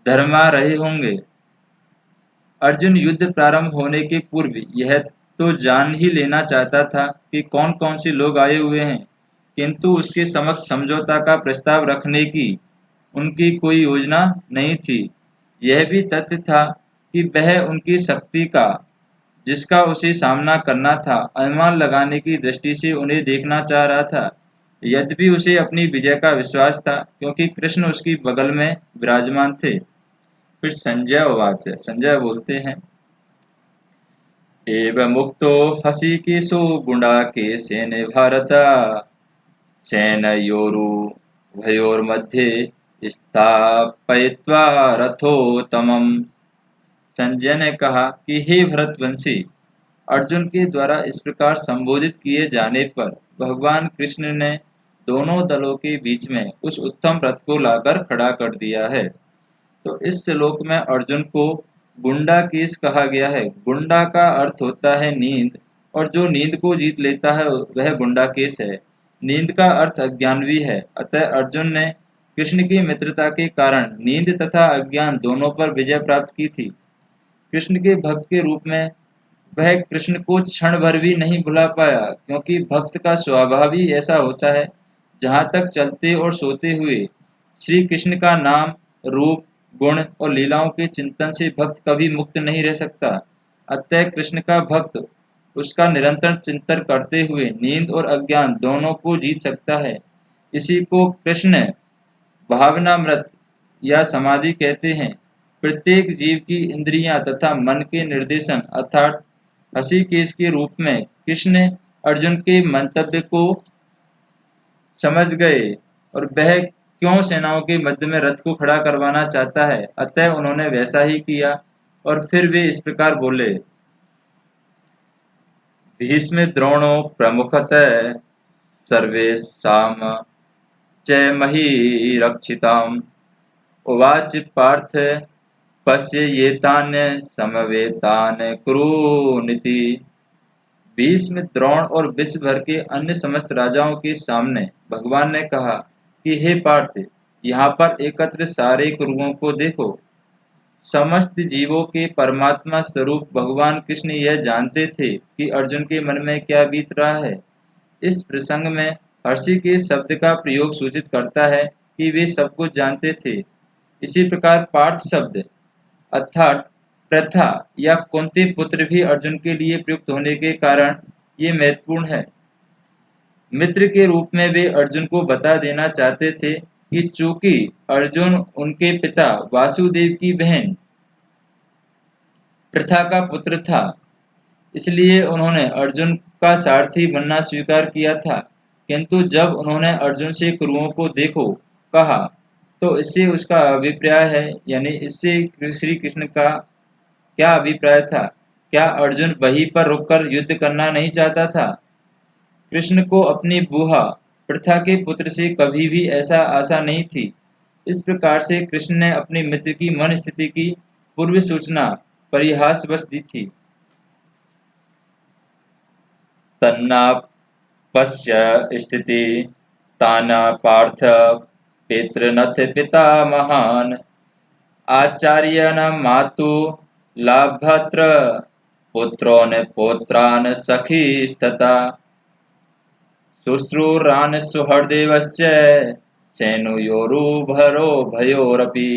धर्मा रहे होंगे। अर्जुन युद्ध प्रारंभ होने के पूर्व यह तो जान ही लेना चाहता था कि कौन कौन से लोग आए हुए हैं, किंतु उसके समक्ष समझौता का प्रस्ताव रखने की उनकी कोई योजना नहीं थी। यह भी तथ्य था कि वह उनकी शक्ति का, जिसका उसे सामना करना था, अनुमान लगाने की दृष्टि से उन्हें देखना चाह रहा था। यद्यपि उसे अपनी विजय का विश्वास था, क्योंकि कृष्ण उसकी बगल में विराजमान थे। फिर संजय उवाच, संजय बोलते हैं, एवं मुक्तो हसिकेशो गुडाकेशेन भारत सेनयोरुभयोर्मध्ये स्थापयित्वा रथोत्तमम्। संजय ने कहा कि हे भरतवंशी, अर्जुन के द्वारा इस प्रकार संबोधित किए जाने पर भगवान कृष्ण ने दोनों दलों के बीच में उस उत्तम रथ को लाकर खड़ा कर दिया है। तो इस श्लोक में अर्जुन को गुंडाकेश कहा गया है। गुंडा का अर्थ होता है नींद, और जो नींद को जीत लेता है वह गुंडाकेश है। नींद का अर्थ अज्ञान भी है। अतः अर्जुन ने कृष्ण की मित्रता के कारण नींद तथा अज्ञान दोनों पर विजय प्राप्त की थी। कृष्ण के भक्त के रूप में वह कृष्ण को क्षण भर भी नहीं भुला पाया, क्योंकि भक्त का स्वभाव ही ऐसा होता है। जहाँ तक चलते और सोते हुए श्री कृष्ण का नाम, रूप, गुण और लीलाओं के चिंतन से भक्त कभी मुक्त नहीं रह सकता। अतः कृष्ण का भक्त उसका निरंतर चिंतन करते हुए नींद और अज्ञान दोनों को जीत सकता है। इसी को कृष्ण भावनामृत या समाधि कहते हैं। प्रत्येक जीव की इंद्रियां तथा मन के निर्देशन अर्थात हसीकेश के रूप में कृष्ण अर्जुन के मंतव्य को समझ गए और वह क्यों सेनाओं के मध्य में रथ को खड़ा करवाना चाहता है। अतः उन्होंने वैसा ही किया और फिर वे इस प्रकार बोले, भीष्म द्रोणो प्रमुखतः सर्वेषां च महीरक्षिताम्। उवाच पार्थ पश्येतान् समवेतान् कुरूनिति। भीष्म, द्रोण और विश्व भर के अन्य समस्त राजाओं के सामने भगवान ने कहा कि हे पार्थ, यहाँ पर एकत्र सारे कुरुओं को देखो। समस्त जीवों के परमात्मा स्वरूप भगवान कृष्ण यह जानते थे कि अर्जुन के मन में क्या बीत रहा है। इस प्रसंग में हर्षि के शब्द का प्रयोग सूचित करता है कि वे सब कुछ जानते थे। इसी प्रकार पार्थ शब्द अर्थात प्रथा या कुंती पुत्र भी अर्जुन के लिए प्रयुक्त होने के कारण ये महत्वपूर्ण है। मित्र के रूप में वे अर्जुन को बता देना चाहते थे कि चूंकि अर्जुन उनके पिता वासुदेव की बहन प्रथा का पुत्र था, इसलिए उन्होंने अर्जुन का सारथी बनना स्वीकार किया था। किंतु जब उन्होंने अर्जुन से कुरुओं को देखो कहा, तो इससे उसका अभिप्राय है, यानी इससे श्री कृष्ण का क्या अभिप्राय था? क्या अर्जुन वहीं पर रुककर युद्ध करना नहीं चाहता था? कृष्ण को अपनी बुआ प्रथा के पुत्र से कभी भी ऐसा आशा नहीं थी। इस प्रकार से कृष्ण ने अपने मित्र की मन स्थिति की पूर्व सूचना परिहासवश दी थी। तन्नापश्य स्थिति ताना पार्थ पितृनथ पितामहान् आचार्यन मातु लाभत्र पुत्रोन पौत्रान् सखीस्तथा शुश्रूरान् सुहृदेवश्च सेनुयोरुभरो भयोरपि।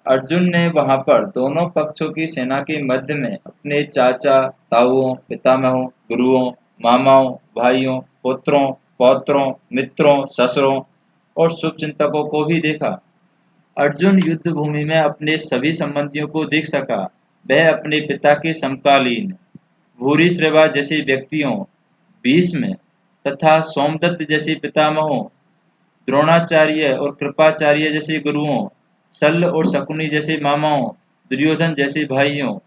अर्जुन ने वहां पर दोनों पक्षों की सेना के मध्य में अपने चाचा, ताऊओं, पितामहों, गुरुओं, मामाओं, भाइयों, पुत्रों, पौत्रों, मित्रों, ससुरों और शुभचिंतकों को भी देखा। अर्जुन युद्ध भूमि में अपने सभी संबंधियों को देख सका। वह अपने पिता के समकालीन भूरिश्रवा जैसे व्यक्तियों, भीष्म तथा सोमदत्त जैसे पितामहों, द्रोणाचार्य और कृपाचार्य जैसे गुरुओं, शल्य और शकुनी जैसे मामाओं, दुर्योधन जैसे भाइयों,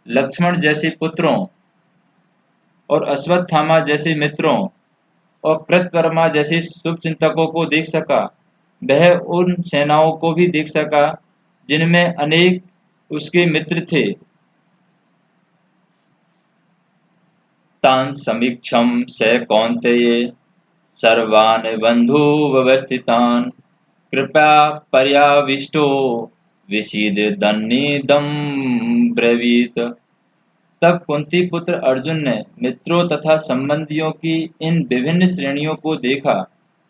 लक्ष्मण जैसे पुत्रों और अश्वत्थामा जैसे मित्रों और कृतवर्मा जैसे शुभचिंतकों को देख सका। वह उन सेनाओं को भी देख सका जिनमें अनेक उसके मित्र थे। तान समीक्षम स कौन्तेय सर्वान् बन्धुव्यवस्थितान् कृपया पर्याविष्टो विषीदन्निदं ब्रवीत। तब कुंती पुत्र अर्जुन ने मित्रों तथा संबंधियों की इन विभिन्न श्रेणियों को देखा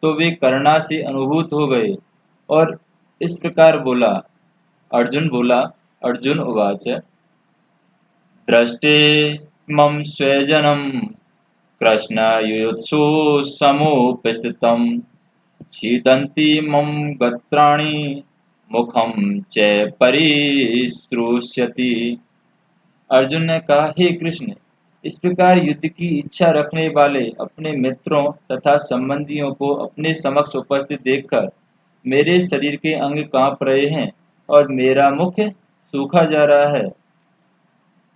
तो वे करुणा से अनुभूत हो गए और इस प्रकार बोला। अर्जुन उवाच दृष्टे मम स्वजनं कृष्ण युयुत्सु समुपस्थितं सीदन्ति मम गत्राणि मुखं च परिस्पृशति। अर्जुन ने कहा, हे कृष्ण, इस प्रकार युद्ध की इच्छा रखने वाले अपने मित्रों तथा संबंधियों को अपने समक्ष उपस्थित देखकर मेरे शरीर के अंग कांप रहे हैं और मेरा मुख सूखा जा रहा है।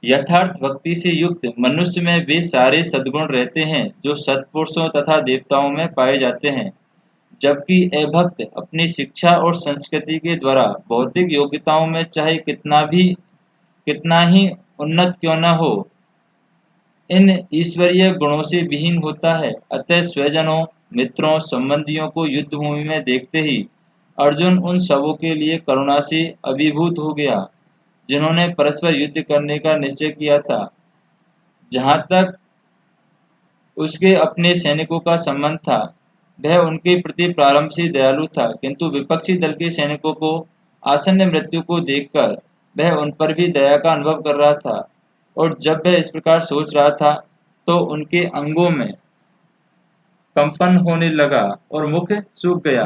यथार्थ भक्ति से युक्त मनुष्य में वे सारे सद्गुण रहते हैं जो सत्पुरुषों तथा देवताओं में पाए जाते हैं, जबकि अभक्त अपनी शिक्षा और संस्कृति के द्वारा भौतिक योग्यताओं में चाहे कितना ही उन्नत क्यों न हो, इन ईश्वरीय गुणों से विहीन होता है। अतः स्वजनों, मित्रों, संबंधियों को युद्ध भूमि में देखते ही अर्जुन उन सबों के लिए करुणा से अभिभूत हो गया जिन्होंने परस्पर युद्ध करने का निश्चय किया था। जहाँ तक उसके अपने सैनिकों का संबंध था, वह उनके प्रति प्रारंभ से दयालु था, किंतु विपक्षी दल के सैनिकों को आसन्न मृत्यु को देखकर वह उन पर भी दया का अनुभव कर रहा था। और जब वह इस प्रकार सोच रहा था तो उनके अंगों में कंपन होने लगा और मुख सूख गया।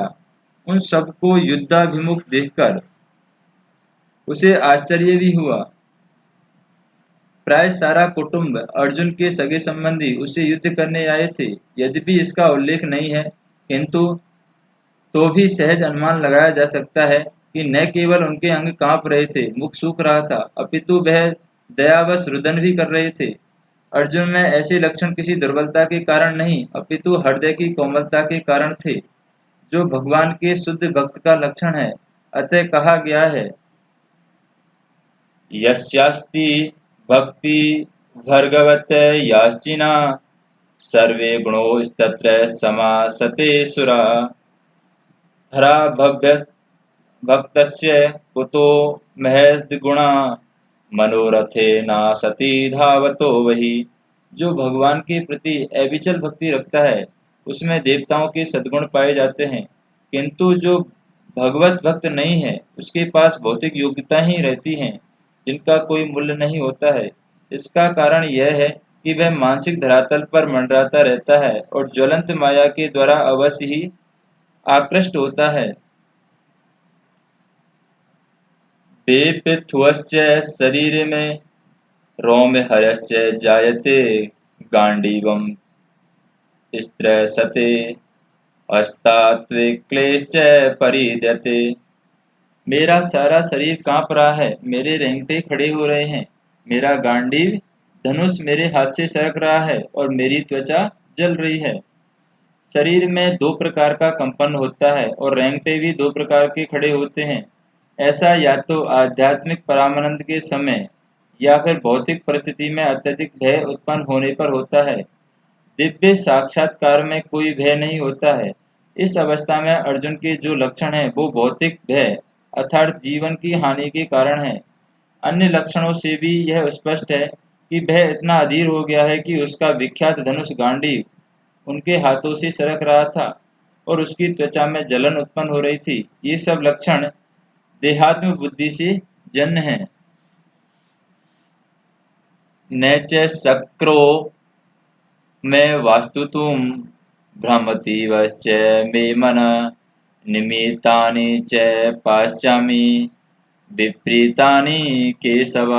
उन सबको युद्धाभिमुख देखकर उसे आश्चर्य भी हुआ। प्राय सारा कुटुंब, अर्जुन के सगे संबंधी उससे युद्ध करने आए थे। यद्यपि इसका उल्लेख नहीं है, किंतु तो भी सहज अनुमान लगाया जा सकता है कि न केवल उनके अंग कांप रहे थे, मुख सूख रहा था, अपितु वह दयावश रुदन भी कर रहे थे। अर्जुन में ऐसे लक्षण किसी दुर्बलता के कारण नहीं, अपितु हृदय की कोमलता के कारण थे, जो भगवान के शुद्ध भक्त का लक्षण है। अतः कहा गया है, यस्यास्ति भक्ति भर्गवत याश्चिना सर्वे गुणोस्तत्र समासते सुरा हरा भव्य भक्तस्य कुतो महद्गुणा मनोरथे नासति धावतो वही। जो भगवान के प्रति अविचल भक्ति रखता है उसमें देवताओं के सद्गुण पाए जाते हैं, किंतु जो भगवत भक्त नहीं है उसके पास भौतिक योग्यता ही रहती हैं जिनका कोई मूल्य नहीं होता है। इसका कारण यह है कि वह मानसिक धरातल पर मंडराता रहता है और ज्वलंत माया के द्वारा अवश्य ही आकृष्ट होता है। बेपिथुश्च शरीर में रोम हरश्च जायते गांडीवम स्त्रसते अस्तात्विक क्लेश्च परिद्यते। मेरा सारा शरीर कांप रहा है, मेरे रेंगटे खड़े हो रहे हैं, मेरा गांडीव धनुष मेरे हाथ से सरक रहा है और मेरी त्वचा जल रही है। शरीर में दो प्रकार का कंपन होता है और रेंगटे भी दो प्रकार के खड़े होते हैं। ऐसा या तो आध्यात्मिक परमानंद के समय या फिर भौतिक परिस्थिति में अत्यधिक भय उत्पन्न होने पर होता है। दिव्य साक्षात्कार में कोई भय नहीं होता है। इस अवस्था में अर्जुन के जो लक्षण हैं वो भौतिक भय अर्थात जीवन की हानि के कारण है। अन्य लक्षणों से भी यह स्पष्ट है कि वह इतना अधीर हो गया है कि उसका विख्यात धनुष गांडीव उनके हाथों से सरक रहा था और उसकी त्वचा में जलन उत्पन्न हो रही थी। ये सब लक्षण देहात्म बुद्धि से जन्य हैं। न च शक्रो में वास्तुतुम भ्रमतीवश्च मे मन निमित्तानि च पाश्चामि विपरीतानि केशव।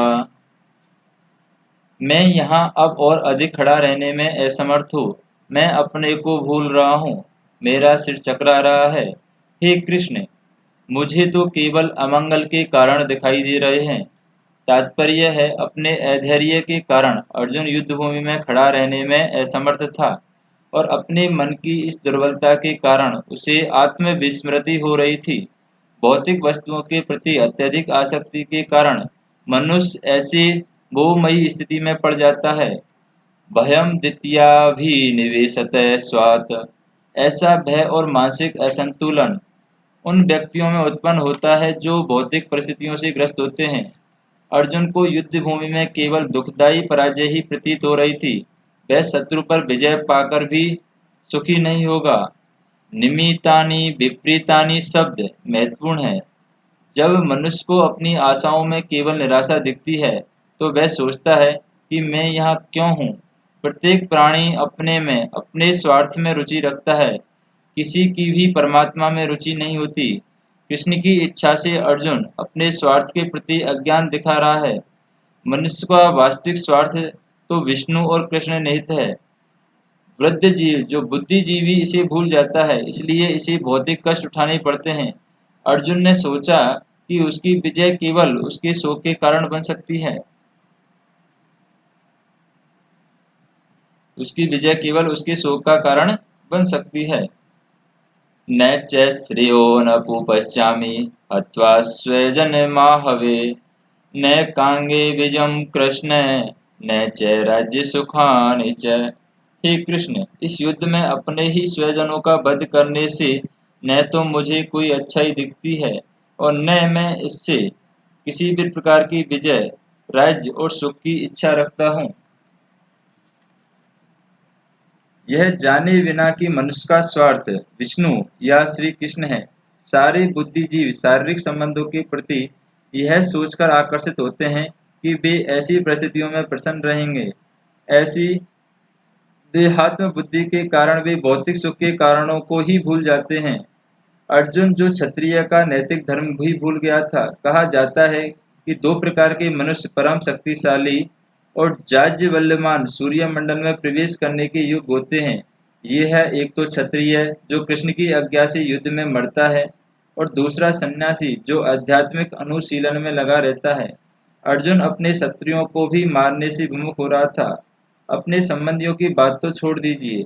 मैं यहाँ अब और अधिक खड़ा रहने में असमर्थ हूँ। मैं अपने को भूल रहा हूँ, मेरा सिर चकरा रहा है। हे कृष्ण, मुझे तो केवल अमंगल के कारण दिखाई दे रहे हैं। तात्पर्य है अपने अधैर्य के कारण अर्जुन युद्ध भूमि में खड़ा रहने में असमर्थ था और अपने मन की इस दुर्बलता के कारण उसे आत्मविस्मृति हो रही थी। भौतिक वस्तुओं के प्रति अत्यधिक आसक्ति के कारण मनुष्य ऐसे मोहमयी स्थिति में पड़ जाता है। भयम द्वितीयाभिनिवेशत स्वात्। ऐसा भय और मानसिक असंतुलन उन व्यक्तियों में उत्पन्न होता है जो भौतिक परिस्थितियों से ग्रस्त होते हैं। अर्जुन को युद्ध भूमि में केवल दुखदायी पराजय ही प्रतीत हो रही थी। वह शत्रु पर विजय पाकर भी सुखी नहीं होगा। निमित्तानि विपरीतानि शब्द महत्वपूर्ण है। जब मनुष्य को अपनी आशाओं में केवल निराशा दिखती है तो वह सोचता है कि मैं यहाँ क्यों हूँ। प्रत्येक प्राणी अपने में अपने स्वार्थ में रुचि रखता है, किसी की भी परमात्मा में रुचि नहीं होती। कृष्ण की इच्छा से अर्जुन अपने स्वार्थ के प्रति अज्ञान दिखा रहा है। मनुष्य का वास्तविक स्वार्थ तो विष्णु और कृष्ण निहित है। वृद्ध जीव जो बुद्धिजीवी इसे भूल जाता है, इसलिए इसे भौतिक कष्ट उठाने पड़ते हैं। अर्जुन ने सोचा कि उसकी विजय केवल उसके शोक के कारण बन सकती है। उसकी विजय केवल उसके शोक का कारण बन सकती है। न च श्रेयो न पश्चामि हत्वा स्वजनमाहवे न कांगे विजम कृष्ण न च राज्य सुखानि च। हे कृष्ण, इस युद्ध में अपने ही स्वजनों का वध करने से न तो मुझे कोई अच्छाई दिखती है और न मैं इससे किसी भी प्रकार की विजय, राज्य और सुख की इच्छा रखता हूँ। यह जाने बिना कि मनुष्य का स्वार्थ विष्णु या श्री कृष्ण है। सारे बुद्धिजीवी शारीरिक संबंधों के प्रति यह सोचकर आकर्षित होते हैं कि वे ऐसी परिस्थितियों में प्रसन्न रहेंगे। ऐसी देहात्म बुद्धि के कारण वे भौतिक सुख के कारणों को ही भूल जाते हैं। अर्जुन जो क्षत्रिय का नैतिक धर्म भी भूल गया था। कहा जाता है कि दो प्रकार के मनुष्य परम शक्तिशाली और जाज्वल्यमान सूर्यमंडल में प्रवेश करने के योग्य होते हैं। ये है एक तो क्षत्रिय जो कृष्ण की आज्ञा से युद्ध में मरता है और दूसरा सन्यासी जो आध्यात्मिक अनुशीलन में लगा रहता है। अर्जुन अपने शत्रुओं को भी मारने से विमुख हो रहा था। अपने संबंधियों की बात तो छोड़ दीजिए,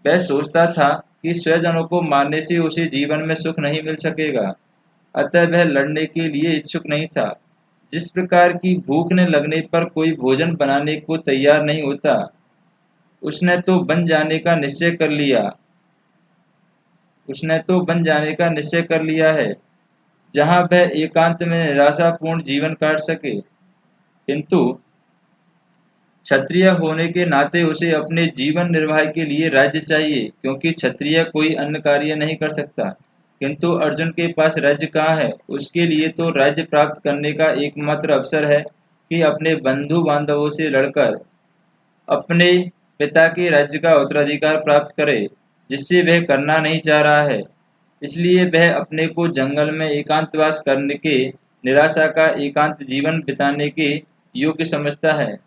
वह सोचता था कि स्वजनों को मारने से उसे जीवन में सुख नहीं मिल सकेगा, अतः वह लड़ने के लिए इच्छुक नहीं था। जिस प्रकार की भूख ने लगने पर कोई भोजन बनाने को तैयार नहीं होता, उसने तो बन जाने का निश्चय कर लिया है, जहाँ वह एकांत में निराशापूर्ण जीवन काट सके। किंतु क्षत्रिय होने के नाते उसे अपने जीवन निर्वाह के लिए राज्य चाहिए, क्योंकि क्षत्रिय कोई अन्य कार्य नहीं कर सकता। किंतु अर्जुन के पास राज्य कहाँ है? उसके लिए तो राज्य प्राप्त करने का एकमात्र अवसर है कि अपने बंधु बांधवों से लड़कर अपने पिता के राज्य का उत्तराधिकार प्राप्त करे, जिससे वह करना नहीं चाह रहा है। इसलिए वह अपने को जंगल में एकांतवास करने के, निराशा का एकांत जीवन बिताने के योग्य समझता है।